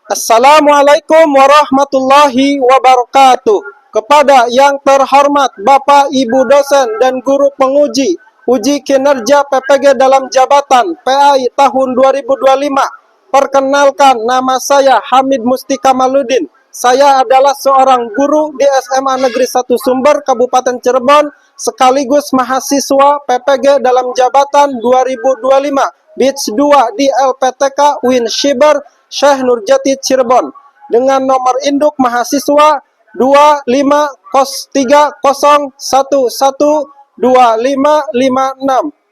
Assalamualaikum warahmatullahi wabarakatuh. Kepada yang terhormat Bapak Ibu dosen dan guru penguji uji kinerja PPG dalam jabatan PAI tahun 2025. Perkenalkan, nama saya Hamid Musti Kamaluddin. Saya adalah seorang guru di SMA Negeri 1 Sumber Kabupaten Cirebon sekaligus mahasiswa PPG dalam jabatan 2025 Batch 2 di LPTK Win Shiber Syekh Nurjati Cirebon dengan nomor induk mahasiswa 2530112556.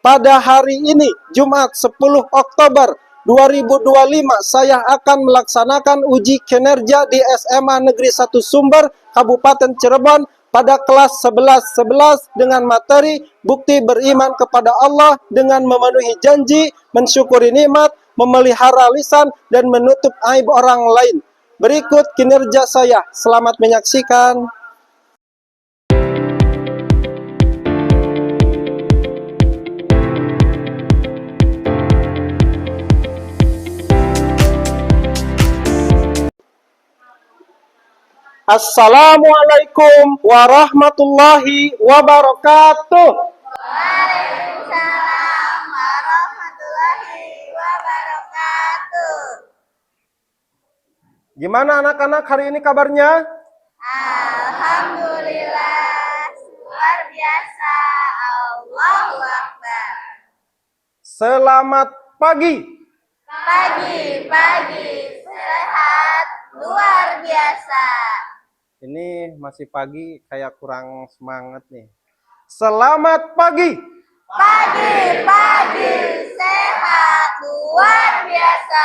Pada hari ini Jumat 10 Oktober 2025 saya akan melaksanakan uji kinerja di SMA Negeri 1 Sumber Kabupaten Cirebon pada kelas 11 dengan materi bukti beriman kepada Allah dengan memenuhi janji, mensyukuri nikmat, memelihara lisan, dan menutup aib orang lain. Berikut kinerja saya. Selamat menyaksikan. Assalamualaikum warahmatullahi wabarakatuh. Waalaikumsalam warahmatullahi wabarakatuh. Gimana anak-anak hari ini kabarnya? Alhamdulillah, luar biasa. Allahu Akbar. Selamat pagi. Pagi sehat, luar biasa. Ini masih pagi, kayak kurang semangat nih. Selamat pagi. Pagi sehat, luar biasa.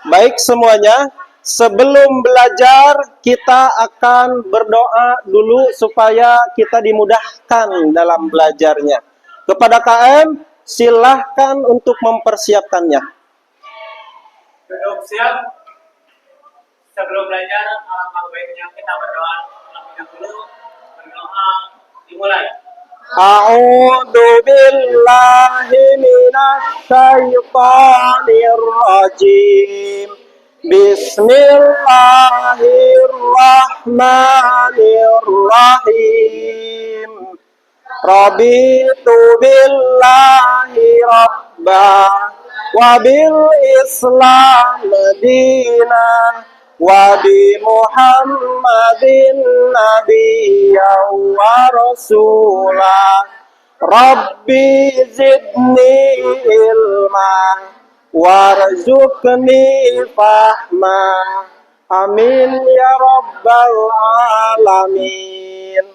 Baik semuanya, sebelum belajar kita akan berdoa dulu supaya kita dimudahkan dalam belajarnya. Kepada KM, silahkan untuk mempersiapkannya. Duduk siap. Sebelum belajar, alangkah baiknya kita berdoa terlebih dahulu. Berdoa dimulai. A'udzu billahi minasy syaithanir rajim. Bismillahirrahmanirrahim. Raditu billahi rabbah wa bil islam madinah wa bi Muhammadin nabiyyan wa rasulah. Rabbi zidni ilma warzuqni fahma. Amin ya rabbal alamin.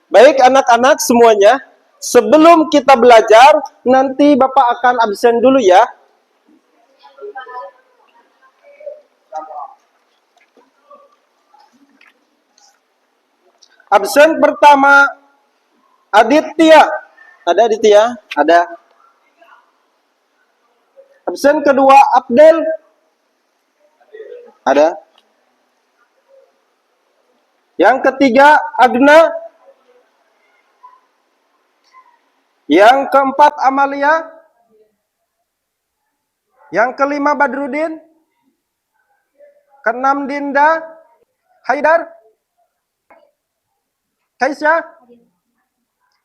Baik anak-anak semuanya, sebelum kita belajar, nanti Bapak akan absen dulu ya. Absen pertama Aditya. Ada Aditya? Ada. Absen kedua Abdel. Ada. Yang ketiga Agna. Yang keempat Amalia. Yang kelima Badrudin. Keenam Dinda. Haidar. Kaisya.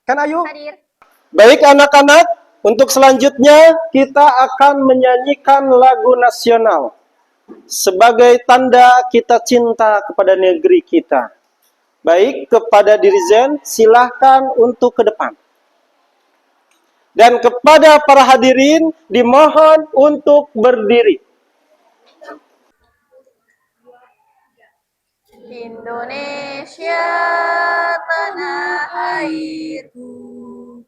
Kan Ayu? Baik anak-anak, untuk selanjutnya kita akan menyanyikan lagu nasional sebagai tanda kita cinta kepada negeri kita. Baik, kepada Dirijen silahkan untuk ke depan. Dan kepada para hadirin dimohon untuk berdiri. Indonesia tanah airku,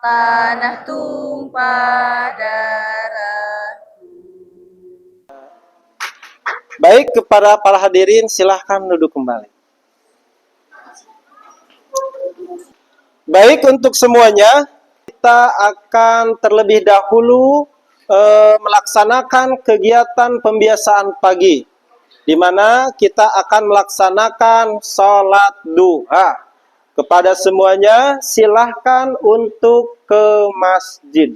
tanah tumpah darahku. Baik, kepada para hadirin silahkan duduk kembali. Baik, untuk semuanya kita akan terlebih dahulu melaksanakan kegiatan pembiasaan pagi, di mana kita akan melaksanakan sholat duha. Kepada semuanya, silahkan untuk ke masjid.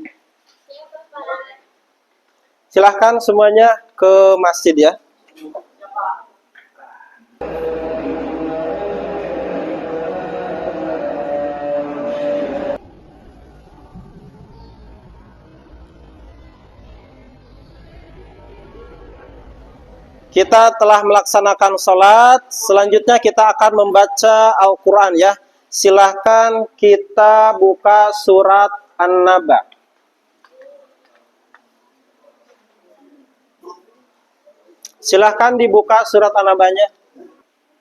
Silahkan semuanya ke masjid ya. Kita telah melaksanakan sholat. Selanjutnya kita akan membaca Al-Quran ya. Silahkan kita buka surat An-Naba. Silahkan dibuka surat An-Nabanya.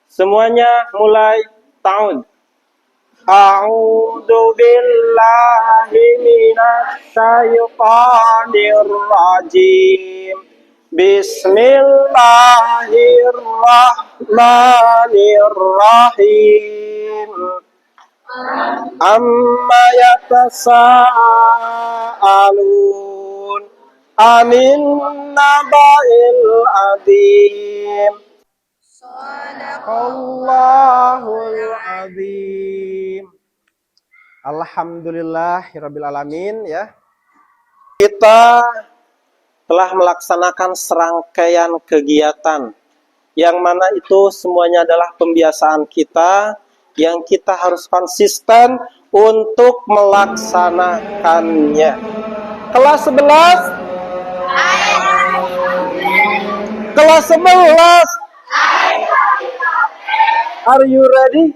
Semuanya mulai ta'ud. A'udzu billahi minasy syaithanir rajim. Bismillahirrahmanirrahim. Amma yatasaalun amin naba'il azim. Allahul azim. Alhamdulillahirabbil alamin ya. Kita telah melaksanakan serangkaian kegiatan yang mana itu semuanya adalah pembiasaan kita yang kita harus konsisten untuk melaksanakannya. Kelas 11. Kelas 11. Are you ready?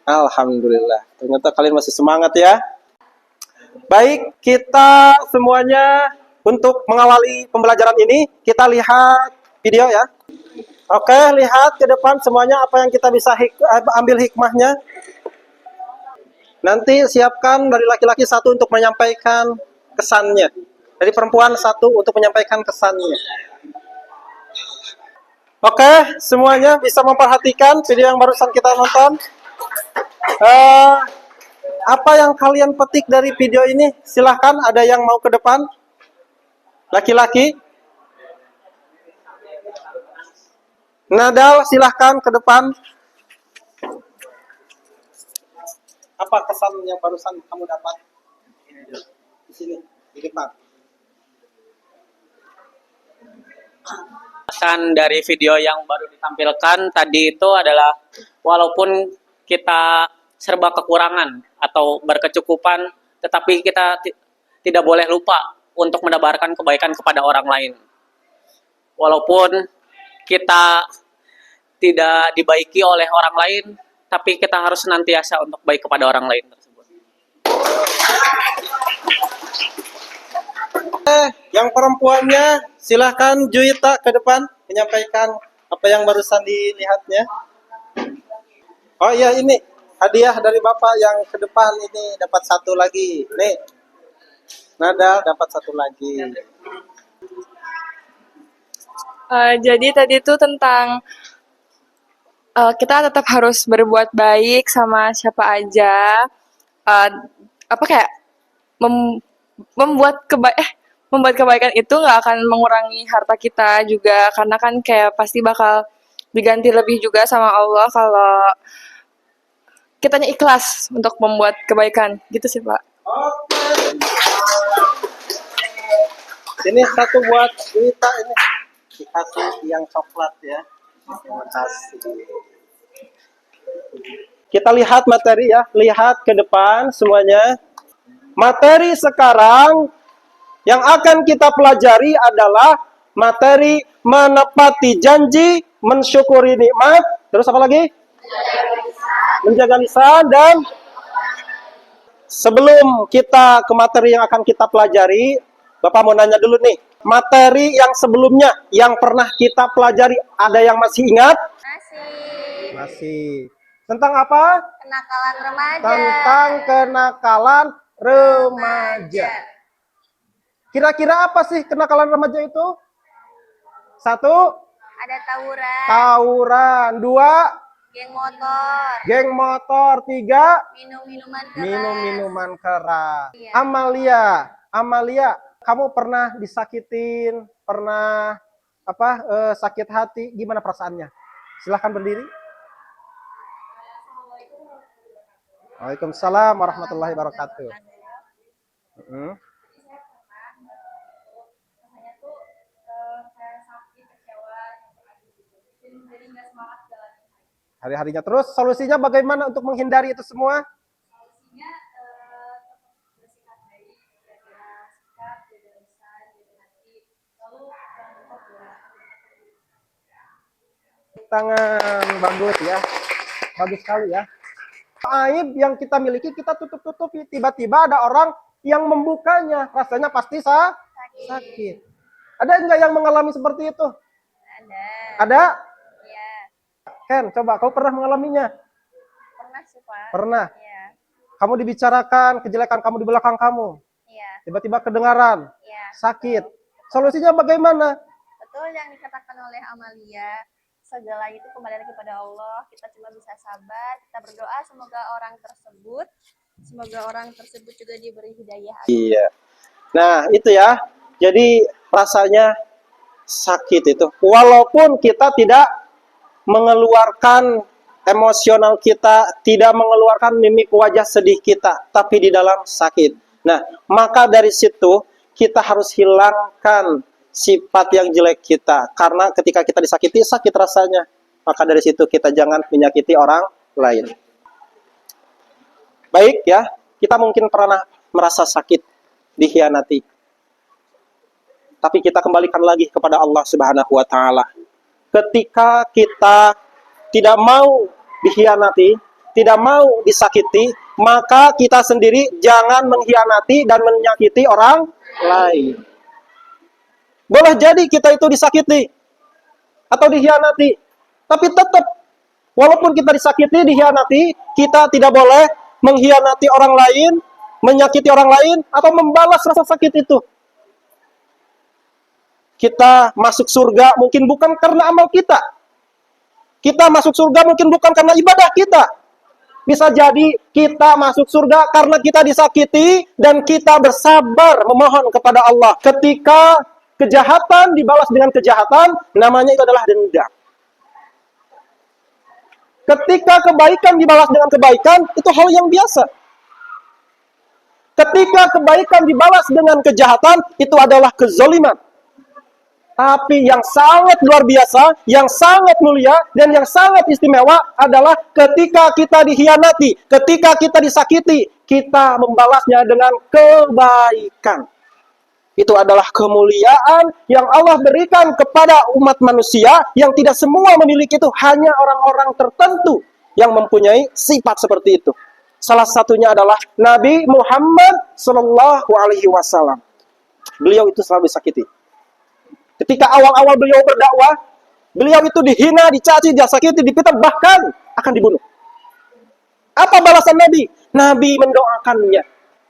Alhamdulillah. Ternyata kalian masih semangat ya. Baik, kita semuanya untuk mengawali pembelajaran ini, kita lihat video ya. Oke, lihat ke depan semuanya apa yang kita bisa ambil hikmahnya. Nanti siapkan dari laki-laki satu untuk menyampaikan kesannya. Dari perempuan satu untuk menyampaikan kesannya. Oke, semuanya bisa memperhatikan video yang barusan kita nonton. Apa yang kalian petik dari video ini? Silahkan, ada yang mau ke depan? Laki-laki? Nadal, silahkan ke depan. Apa kesan yang barusan kamu dapat? Di sini, di depan. Pesan dari video yang baru ditampilkan tadi itu adalah walaupun kita serba kekurangan atau berkecukupan, tetapi kita tidak boleh lupa untuk menebarkan kebaikan kepada orang lain. Walaupun kita tidak dibaiki oleh orang lain, tapi kita harus senantiasa untuk baik kepada orang lain tersebut. Yang perempuannya, silahkan Juita ke depan menyampaikan apa yang barusan dilihatnya. Oh iya, ini hadiah dari Bapak yang ke depan ini dapat satu lagi. Nih, Nada dapat satu lagi. Jadi tadi itu tentang kita tetap harus berbuat baik sama siapa aja. Kayak membuat kebaikan itu nggak akan mengurangi harta kita juga, karena kan kayak pasti bakal diganti lebih juga sama Allah kalau kitanya ikhlas untuk membuat kebaikan, gitu sih Pak. Oke. Ini satu buat Juita ini. Dikasih yang coklat ya. Terima kasih. Kita lihat materi ya. Lihat ke depan semuanya. Materi sekarang yang akan kita pelajari adalah materi menepati janji, mensyukuri nikmat. Terus apa lagi? Menjaga lisan. Dan sebelum kita ke materi yang akan kita pelajari, Bapak mau nanya dulu nih. Materi yang sebelumnya yang pernah kita pelajari, ada yang masih ingat? Masih. Tentang apa? Kenakalan remaja. Tentang kenakalan remaja. Kira-kira apa sih kenakalan remaja itu? Satu? Ada tawuran. Tawuran. Dua? Geng motor. Geng motor. Tiga? Minum-minuman keras. Minum-minuman keras. Iya. Amalia, kamu pernah disakitin, pernah sakit hati, gimana perasaannya? Silahkan berdiri. Waalaikumsalam warahmatullahi wabarakatuh. hari-harinya. Terus solusinya bagaimana untuk menghindari itu semua? Tangan, bagus ya. Bagus sekali ya. Aib yang kita miliki kita tutup-tutupi. Tiba-tiba ada orang yang membukanya, rasanya pasti sakit. Ada enggak yang mengalami seperti itu? Ada. Ada? Iya. Ken, coba kau pernah mengalaminya? Pernah sih, Pak. Pernah. Iya. Kamu dibicarakan kejelekan kamu di belakang kamu. Iya. Tiba-tiba kedengaran, Iya. sakit. Solusinya bagaimana? Betul yang dikatakan oleh Amalia. Segala itu kembali lagi kepada Allah. Kita cuma bisa sabar. Kita berdoa semoga orang tersebut juga diberi hidayah. Iya. Nah, itu ya. Jadi rasanya sakit itu. Walaupun kita tidak mengeluarkan emosional kita, tidak mengeluarkan mimik wajah sedih kita, tapi di dalam sakit. Nah, maka dari situ kita harus hilangkan sifat yang jelek kita. Karena ketika kita disakiti, sakit rasanya. Maka dari situ kita jangan menyakiti orang lain. Baik ya, kita mungkin pernah merasa sakit, dikhianati. Tapi kita kembalikan lagi kepada Allah Subhanahu wa Ta'ala. Ketika kita tidak mau dikhianati, tidak mau disakiti, maka kita sendiri jangan mengkhianati dan menyakiti orang lain. Boleh jadi kita itu disakiti atau dikhianati, tapi tetap walaupun kita disakiti, dikhianati, kita tidak boleh mengkhianati orang lain, menyakiti orang lain, atau membalas rasa sakit itu. Kita masuk surga mungkin bukan karena amal kita. Kita masuk surga mungkin bukan karena ibadah kita. Bisa jadi kita masuk surga karena kita disakiti dan kita bersabar memohon kepada Allah. Ketika kejahatan dibalas dengan kejahatan, namanya itu adalah dendam. Ketika kebaikan dibalas dengan kebaikan, itu hal yang biasa. Ketika kebaikan dibalas dengan kejahatan, itu adalah kezaliman. Tapi yang sangat luar biasa, yang sangat mulia, dan yang sangat istimewa adalah ketika kita dikhianati, ketika kita disakiti, kita membalasnya dengan kebaikan. Itu adalah kemuliaan yang Allah berikan kepada umat manusia yang tidak semua memiliki itu. Hanya orang-orang tertentu yang mempunyai sifat seperti itu. Salah satunya adalah Nabi Muhammad SAW. Beliau itu selalu disakiti. Ketika awal-awal beliau berdakwah, beliau itu dihina, dicaci, disakiti, dipitnah, bahkan akan dibunuh. Apa balasan Nabi? Nabi mendoakannya.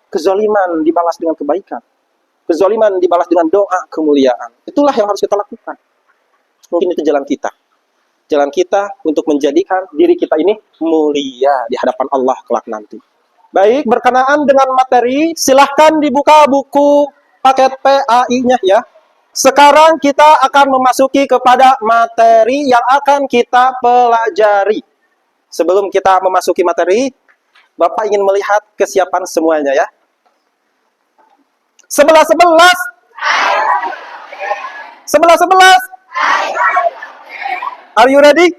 Kezaliman dibalas dengan kebaikan. Kezaliman dibalas dengan doa kemuliaan. Itulah yang harus kita lakukan. Mungkin itu jalan kita. Jalan kita untuk menjadikan diri kita ini mulia di hadapan Allah kelak nanti. Baik, berkenaan dengan materi, silahkan dibuka buku paket PAI-nya ya. Sekarang kita akan memasuki kepada materi yang akan kita pelajari. Sebelum kita memasuki materi, Bapak ingin melihat kesiapan semuanya ya. 11-11. 11-11. Are you ready?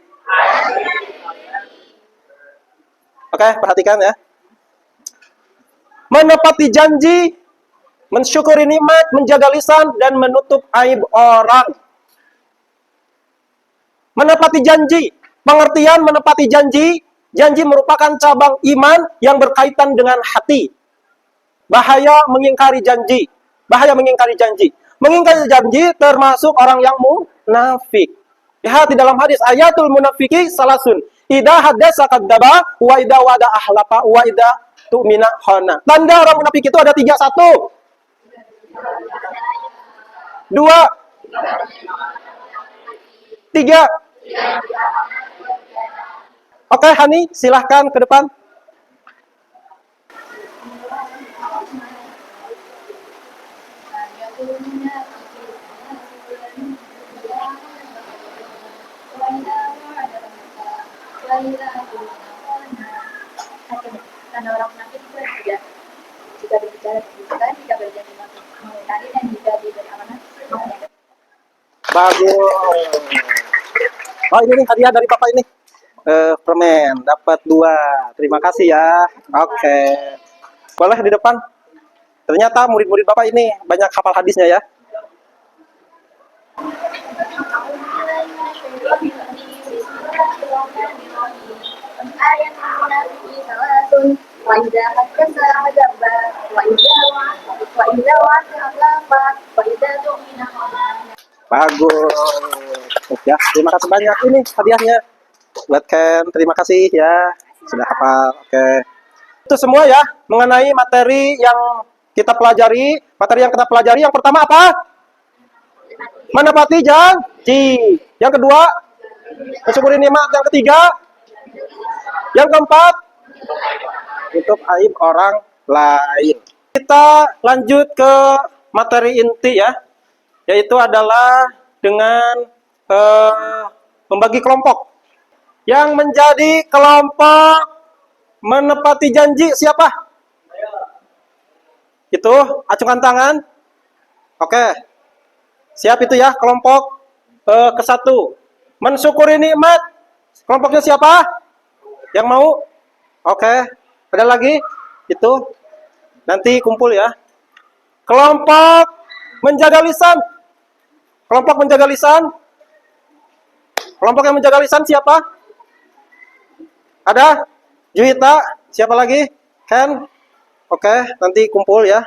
Oke, perhatikan ya. Menepati janji, mensyukuri nikmat, menjaga lisan, dan menutup aib orang. Menepati janji. Pengertian menepati janji. Janji merupakan cabang iman yang berkaitan dengan hati. Bahaya mengingkari janji. Bahaya mengingkari janji. Mengingkari janji termasuk orang yang munafik. Lihat di dalam hadis, ayatul munafiki salasun. Idza hadatsa kadzdzaba wa idza wa'ada ahlafa wa idza tu'mina khana. Tanda orang munafik itu ada 3. 1, 2, 3. Oke, Hani, silahkan ke depan. Karena orang munafik itu juga jika berbicara keburukan, jika berjanji mengingkari, dan jika diberi amanah Bagus. Oh, ini nih hadiah dari Bapak ini. permen, dapat 2. Terima kasih ya. Oke. Boleh di depan. Ternyata murid-murid Bapak ini banyak hafal hadisnya ya. Bagus. Ya, terima kasih banyak ini hadiahnya. Buat Ken, terima kasih ya. Sudah hafal. Oke. Itu semua ya mengenai materi yang kita pelajari. Materi yang kita pelajari yang pertama apa? Menepati janji. Yang kedua, mensyukuri nikmat. Yang ketiga, yang keempat, tutup aib orang lain. Kita lanjut ke materi inti ya, yaitu adalah dengan membagi kelompok. Yang menjadi kelompok menepati janji siapa? Itu, acungkan tangan. Oke. Siap itu ya, kelompok ke-1. Mensyukuri nikmat. Kelompoknya siapa? Yang mau? Oke. Ada lagi? Itu. Nanti kumpul ya. Kelompok menjaga lisan. Kelompok menjaga lisan. Kelompok yang menjaga lisan siapa? Ada? Juwita. Siapa lagi? Ken? Oke, nanti kumpul ya.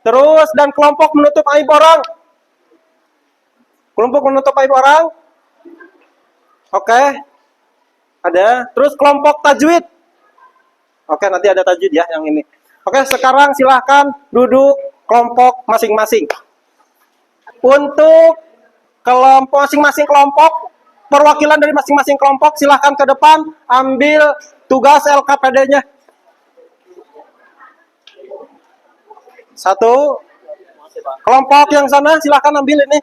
Terus, dan kelompok menutup aib orang. Kelompok menutup aib orang. Oke. Ada. Terus kelompok tajwid. Oke, nanti ada tajwid ya yang ini. Oke, sekarang silahkan duduk kelompok masing-masing. Untuk kelompok masing-masing kelompok, perwakilan dari masing-masing kelompok silahkan ke depan ambil tugas LKPD-nya. 1. Kelompok yang sana silahkan ambil ini.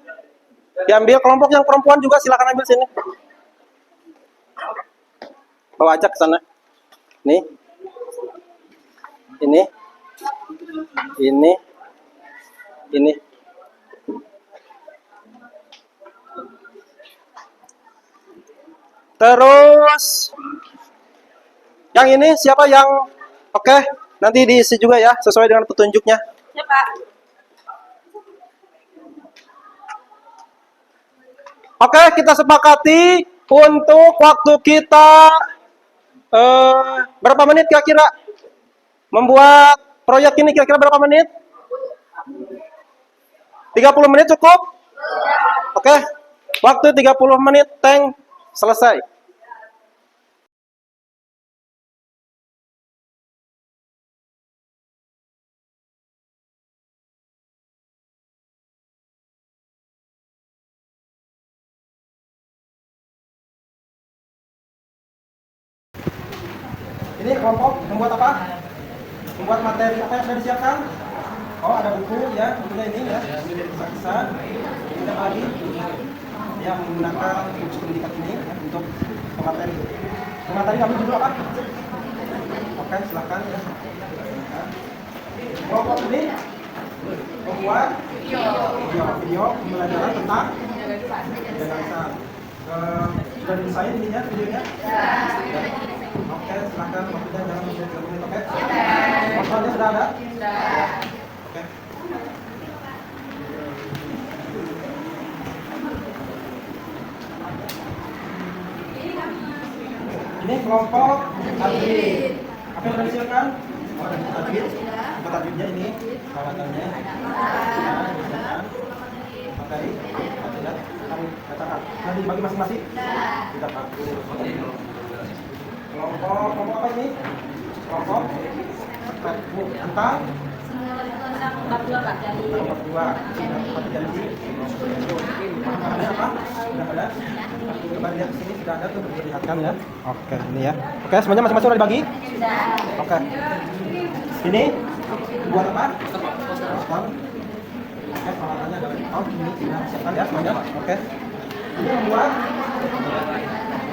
Diambil. Kelompok yang perempuan juga silahkan ambil sini. Bawa aja ke sana. Nih. Ini. Ini. Ini. Terus yang ini siapa yang oke, nanti diisi juga ya sesuai dengan petunjuknya. Siapa? Oke, kita sepakati untuk waktu kita berapa menit kira-kira membuat proyek ini, kira-kira berapa menit? 30 menit cukup? Oke, waktu 30 menit tank selesai. Ini kelompok membuat apa? Membuat materi apa yang sudah disiapkan? Oh, ada buku ya, bukunya ini ya, ini dari kisah-kisah. Kita lagi ya menggunakan buku pendidikan ini ya, untuk materi. Materi kami dulu apa? Oke, silakan ya. Kelompok ini membuat video pembelajaran tentang jaga lisan. Sudah didesain ininya videonya? Oke, silakan waktunya jangan menjadi 30 menit, oke? Masalahnya sudah ada? Sudah. Oke. Ini kelompok tajwid. Apa yang sudah disiapkan? Oh, ada tajwid. Untuk tajwidnya ini peralatannya. Materi. Tidak. Kami katakan. Nanti bagi masing-masing. Tidak bagus. Kelompok apa ini? Kelompok tentang bab 2 Pak dari bab 2 sudah janji. Ada apa? Sudah ada? Coba lihat sini sudah ada tuh dilihatkan ya. Oke, ini ya. Oke, semuanya masing-masing sudah dibagi? Sudah. Oke. Ini buat apa? Oke, peralatannya adalah ini sudah siapkan ya semuanya. Oke. Ini membuat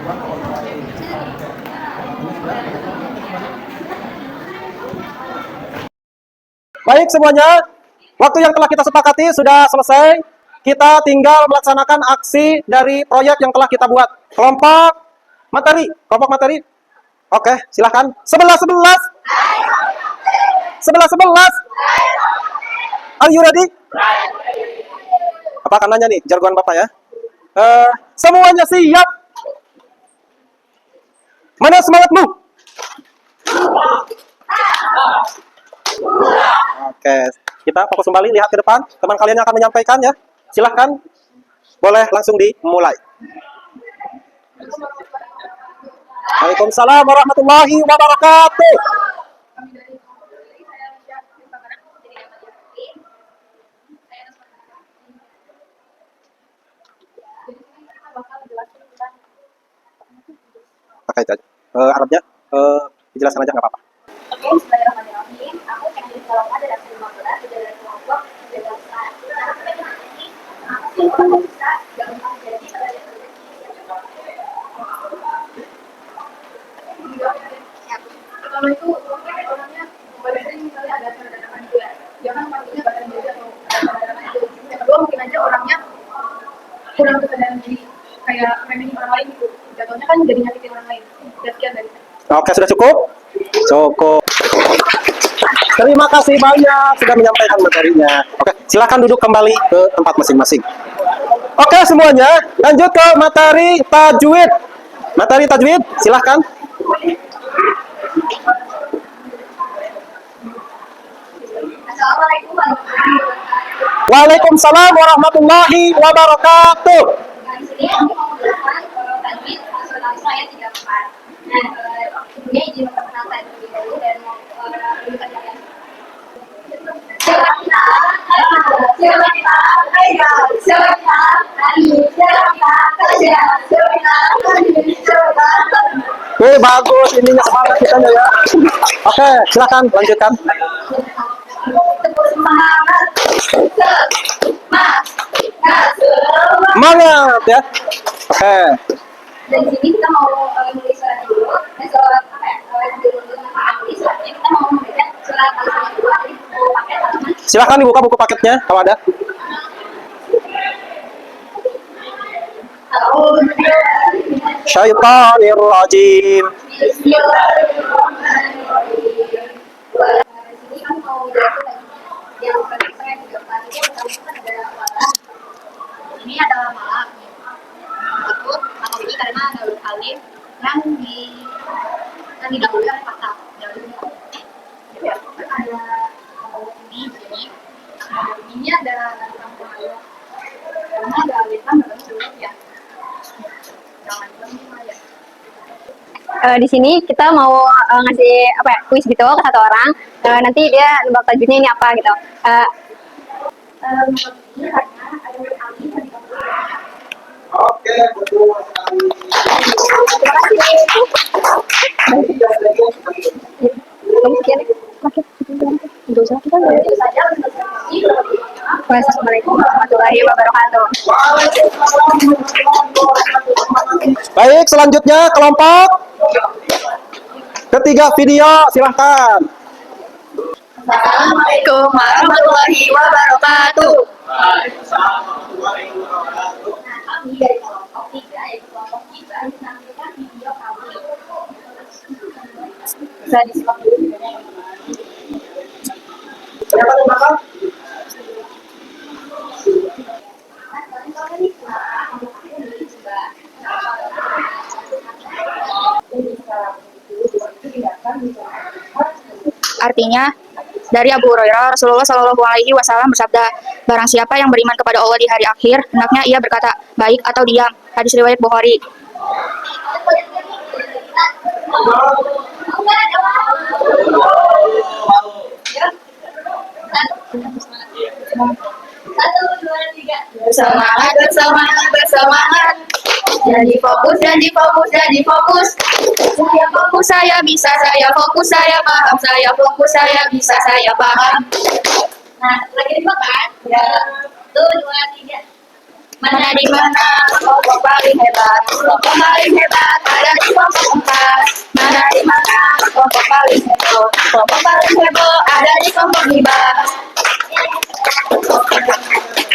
oke. Baik semuanya, waktu yang telah kita sepakati sudah selesai. Kita tinggal melaksanakan aksi dari proyek yang telah kita buat. Kelompok Materi, kelompok materi. Oke, silahkan. 11. Are you ready? Apa akan nanya nih, jargon Bapak ya? Semuanya siap? Mana semangatmu? Oke, kita fokus kembali, lihat ke depan. Teman kalian yang akan menyampaikan ya. Silahkan, boleh langsung dimulai. Waalaikumsalam warahmatullahi wabarakatuh. Pakai itu aja. Arabnya dijelaskan aja nggak apa-apa. Oke, bismillahirrahmanirrahim. Aku Cahaya Salama dari Aksi 15 dari kelompok jaga usaha. Nah, aku pengen nanya nih, apa sih orang bisa gampang jadi pada yang pertama itu orangnya badannya misalnya ada dadakan juga, jangan pastinya badan dia atau dadakan itu. Yang kedua mungkin aja orangnya kurang kesadaran diri, kayak remehin orang lain gitu. Jatuhnya kan jadi nyakitin orang lain. Sekian dari saya. Oke, sudah cukup? Cukup. Terima kasih banyak sudah menyampaikan materinya. Oke, silakan duduk kembali ke tempat masing-masing. Oke, semuanya lanjut ke materi tajwid. Materi tajwid, silahkan. Assalamualaikum warahmatullahi wabarakatuh. Waalaikumsalam warahmatullahi wabarakatuh. Nah, di sini aku mau menjelaskan tajwid nasional saya 34. Nah, sebelumnya izin memperkenalkan diri dulu dan mau menunjukkan kalian. Bagus, ininya semangat kita ya. Oke, silakan lanjutkan. Semangat ya. Oke. Dan di sini kita mau menulis surat dulu. Dan surat apa ya? Dengan Pak Andi, suratnya kita mau memberikan surat al-Fatihah dulu. Jadi mau pakai halaman. Silakan dibuka buku paketnya kalau ada. Syaitanir rajim. Bismillahirrahmanirrahim. Di sini kan mau jelasin lagi yang saya juga tadi pertama itu kan ada malam. Ini adalah malam. Takut atau ini karena ada huruf alif yang didahului oleh fathah. Jadi ada ini jadi ini ada kampung ayam. Karena ada alif kan dalam huruf ya. Jangan lupa ya. Di sini kita mau ngasih apa ya, kuis gitu ke satu orang. Nanti dia nebak tajwidnya ini apa gitu. Ini karena ada huruf alif yang didahului. Oke, betul sekali. Terima kasih. Kamu sekian ya? Oke, tidak usah kita. Wassalamualaikum warahmatullahi wabarakatuh. Baik, selanjutnya kelompok ketiga video, silahkan. Assalamualaikum warahmatullahi wabarakatuh. Nah, kami dari kelompok 3, yaitu kelompok 3, menampilkan video kami. Bisa disimak dulu videonya. Siapa di belakang? Artinya, dari Abu Hurairah, Rasulullah Shallallahu Alaihi Wasallam bersabda, barang siapa yang beriman kepada Allah di hari akhir, hendaknya ia berkata baik atau diam. Hadis riwayat Bukhari. Bersemangat, bersemangat, bersemangat. Jadi fokus, jadi fokus, jadi fokus. Saya fokus, saya bisa, saya fokus, saya paham, saya fokus, saya bisa, saya paham. Nah, lagi dimakan. Ya, 1, 2, 3. Mana di mana kelompok paling hebat? Kelompok paling hebat ada di kelompok 4. Mana di mana kelompok paling heboh? Kelompok paling heboh ada di kelompok 5.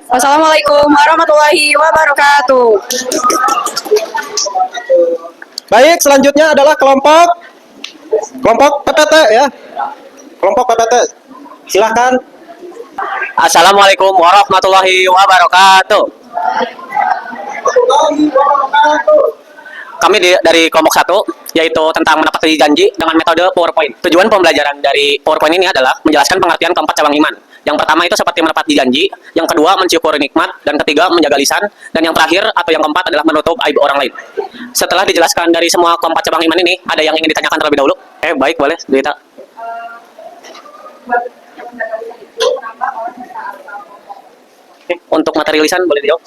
Wassalamualaikum warahmatullahi wabarakatuh. Baik, selanjutnya adalah kelompok PPT ya. Kelompok PPT. Silahkan. Assalamualaikum warahmatullahi wabarakatuh. Kami dari kelompok 1, yaitu tentang menepati janji dengan metode PowerPoint. Tujuan pembelajaran dari PowerPoint ini adalah menjelaskan pengertian keempat cabang iman. Yang pertama itu seperti menepati janji, yang kedua mensyukuri nikmat, dan ketiga menjaga lisan, dan yang terakhir atau yang keempat adalah menutup aib orang lain. Setelah dijelaskan dari semua keempat cabang iman ini, ada yang ingin ditanyakan terlebih dahulu? Baik, boleh, Dita. Untuk materi lisan boleh dijawab?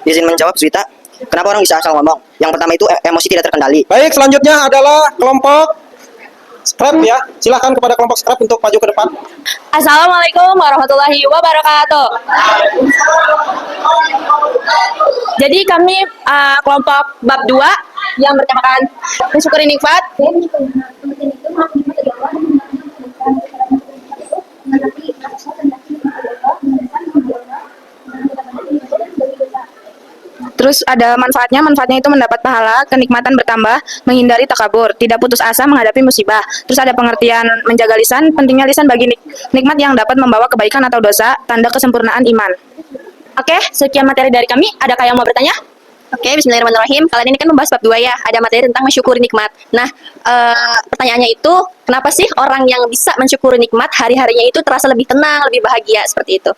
Izin menjawab, Zwita. Kenapa orang bisa asal ngomong? Yang pertama itu emosi tidak terkendali. Baik, selanjutnya adalah kelompok scrap ya. Silahkan kepada kelompok scrap untuk maju ke depan. Assalamualaikum warahmatullahi wabarakatuh. Jadi kami kelompok bab 2 yang bertemakan mensyukuri nikmat. Terus ada manfaatnya itu mendapat pahala, kenikmatan bertambah, menghindari takabur, tidak putus asa menghadapi musibah. Terus ada pengertian menjaga lisan, pentingnya lisan bagi nikmat yang dapat membawa kebaikan atau dosa, tanda kesempurnaan iman. Oke, sekian materi dari kami. Adakah yang mau bertanya? Oke, bismillahirrahmanirrahim. Kalian ini kan membahas bab 2 ya, ada materi tentang mensyukuri nikmat. Nah, pertanyaannya itu, kenapa sih orang yang bisa mensyukuri nikmat hari-harinya itu terasa lebih tenang, lebih bahagia, seperti itu?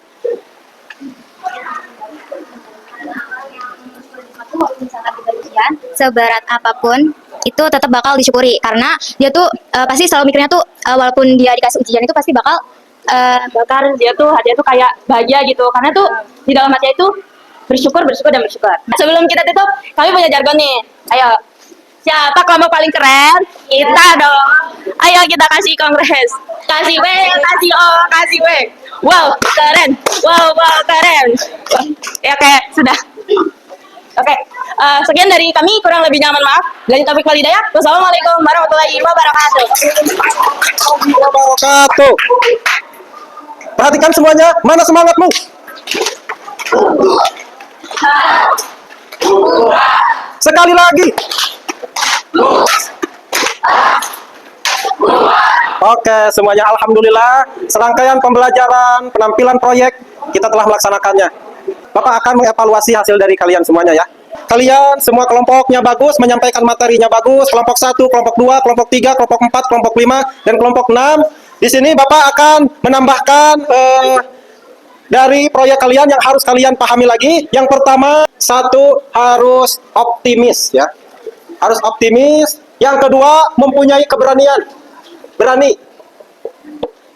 Misalkan kita ujian, seberat apapun itu tetap bakal disyukuri karena dia tuh pasti selalu mikirnya tuh walaupun dia dikasih ujian itu pasti bakal dia tuh hatinya tuh kayak bahagia gitu karena tuh di dalam hatinya itu bersyukur dan bersyukur. Sebelum kita tutup, kami punya jargon nih. Ayo, siapa kelompok paling keren? Kita dong. Ayo kita kasih kongres. Kasih W, kasih O, kasih W. Wow, keren. Wow, keren. Ya kayak sudah. Oke, sekian dari kami, kurang lebih nyaman maaf. Dari topik walidayah, wassalamualaikum warahmatullahi wabarakatuh. Wabarakatuh. Perhatikan semuanya, mana semangatmu? Sekali lagi. Oke, semuanya alhamdulillah. Serangkaian pembelajaran, penampilan proyek, kita telah melaksanakannya. Bapak akan mengevaluasi hasil dari kalian semuanya ya. Kalian semua kelompoknya bagus, menyampaikan materinya bagus. Kelompok 1, kelompok 2, kelompok 3, kelompok 4, kelompok 5, dan kelompok 6. Di sini Bapak akan menambahkan dari proyek kalian yang harus kalian pahami lagi. Yang pertama, 1 harus optimis ya. Harus optimis. Yang kedua, mempunyai keberanian. Berani.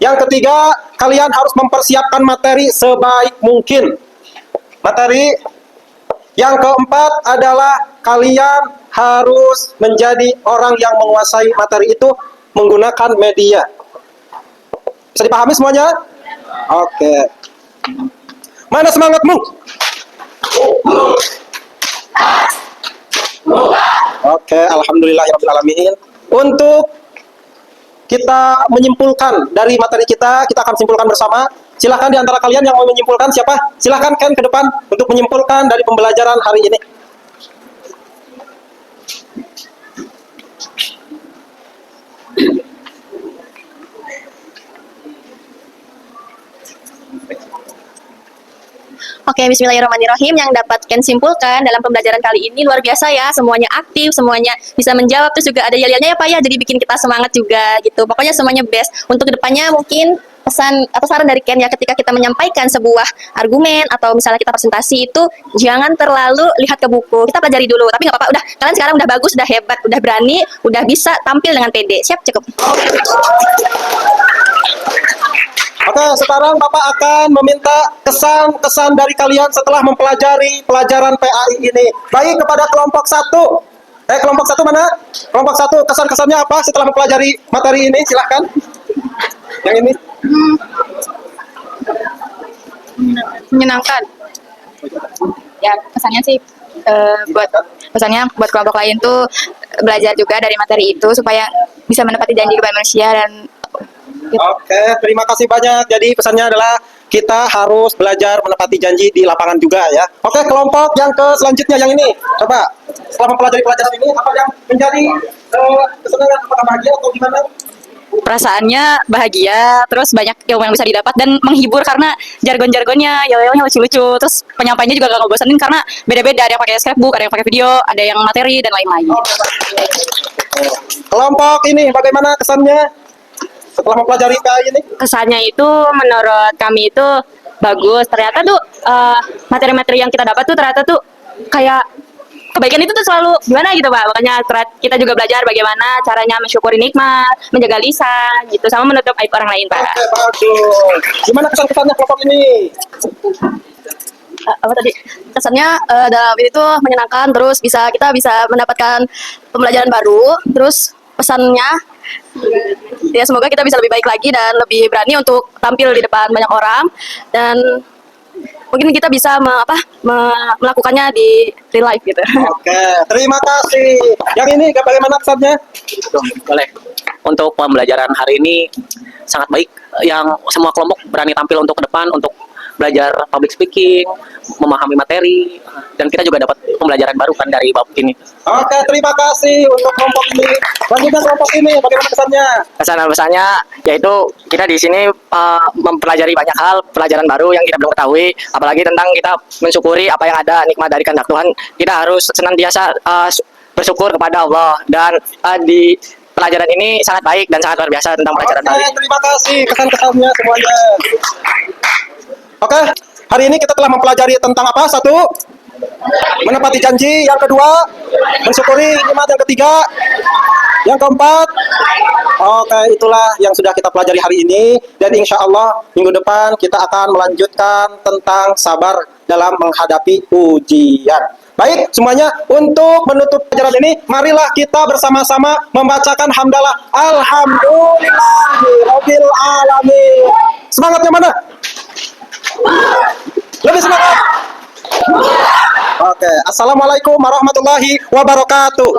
Yang ketiga, kalian harus mempersiapkan materi sebaik mungkin. Materi. Yang keempat adalah kalian harus menjadi orang yang menguasai materi itu menggunakan media. Bisa dipahami semuanya? Oke. Mana semangatmu? Oke, alhamdulillahirrahmanirrahim. Untuk kita menyimpulkan dari materi kita akan simpulkan bersama. Silakan di antara kalian yang mau menyimpulkan siapa? Silakan Ken ke depan untuk menyimpulkan dari pembelajaran hari ini. Oke, bismillahirrahmanirrahim. Yang dapat Ken simpulkan dalam pembelajaran kali ini luar biasa ya. Semuanya aktif, semuanya bisa menjawab. Terus juga ada yel-yelnya ya Pak ya. Jadi bikin kita semangat juga gitu. Pokoknya semuanya best. Untuk kedepannya mungkin pesan atau saran dari Ken ya, ketika kita menyampaikan sebuah argumen atau misalnya kita presentasi itu jangan terlalu lihat ke buku. Kita pelajari dulu. Tapi nggak apa-apa. Udah, kalian sekarang udah bagus, udah hebat, udah berani, udah bisa tampil dengan pede. Siap, cukup. Oke, sekarang Bapak akan meminta kesan-kesan dari kalian setelah mempelajari pelajaran PAI ini. Baik, kepada kelompok 1. Kelompok 1 mana? Kelompok 1, kesan-kesannya apa setelah mempelajari materi ini? Silahkan. Yang ini. Menyenangkan. Ya, pesannya sih buat kelompok lain tuh belajar juga dari materi itu supaya bisa menepati janji kepada manusia dan Oke, terima kasih banyak. Jadi pesannya adalah kita harus belajar menepati janji di lapangan juga ya. Oke, kelompok yang selanjutnya yang ini. Coba setelah mempelajari pelajaran ini, apa yang menjadi kesenangan, apakah bahagia atau gimana? Perasaannya bahagia, terus banyak ilmu yang bisa didapat dan menghibur karena jargon-jargonnya, yel-yelnya lucu-lucu, terus penyampaiannya juga gak ngebosenin karena beda-beda, ada yang pakai scrapbook, ada yang pakai video, ada yang materi dan lain-lain. Kelompok ini bagaimana kesannya setelah mempelajari PAI ini? Kesannya itu menurut kami itu bagus, ternyata tuh materi-materi yang kita dapat tuh ternyata tuh kayak kebaikan itu tuh selalu gimana gitu Pak, makanya kita juga belajar bagaimana caranya mensyukuri nikmat, menjaga lisan gitu, sama menutup aib orang lain Pak. Oke, bagus. Gimana kesan-kesannya kelompok ini? Apa tadi kesannya dalam itu menyenangkan, terus kita bisa mendapatkan pembelajaran baru, terus pesannya ya semoga kita bisa lebih baik lagi dan lebih berani untuk tampil di depan banyak orang, dan mungkin kita bisa melakukannya di real life gitu. Oke, terima kasih. Yang ini bagaimana kesannya? Boleh. Untuk pembelajaran hari ini sangat baik, yang semua kelompok berani tampil untuk ke depan untuk belajar public speaking, memahami materi, dan kita juga dapat pembelajaran baru kan dari bab ini. Oke, terima kasih untuk kelompok ini. Selanjutnya kelompok ini bagaimana kesannya? Kesan-pesannya yaitu kita di sini mempelajari banyak hal, pelajaran baru yang kita belum ketahui, apalagi tentang kita mensyukuri apa yang ada, nikmat dari kehendak Tuhan. Kita harus senantiasa bersyukur kepada Allah, dan di pelajaran ini sangat baik dan sangat luar biasa tentang pelajaran Oke, baru. terima kasih kesan-kesannya semuanya. Oke, hari ini kita telah mempelajari tentang apa? Satu, menepati janji. Yang kedua, mensyukuri nikmat. Yang ketiga, yang keempat, oke, itulah yang sudah kita pelajari hari ini. Dan insya Allah minggu depan kita akan melanjutkan tentang sabar dalam menghadapi ujian. Baik, semuanya, untuk menutup pelajaran ini, marilah kita bersama-sama membacakan hamdalah Alhamdulillahirabbil alamin. Semangatnya mana? Lebih semangat. Oke, assalamualaikum warahmatullahi wabarakatuh.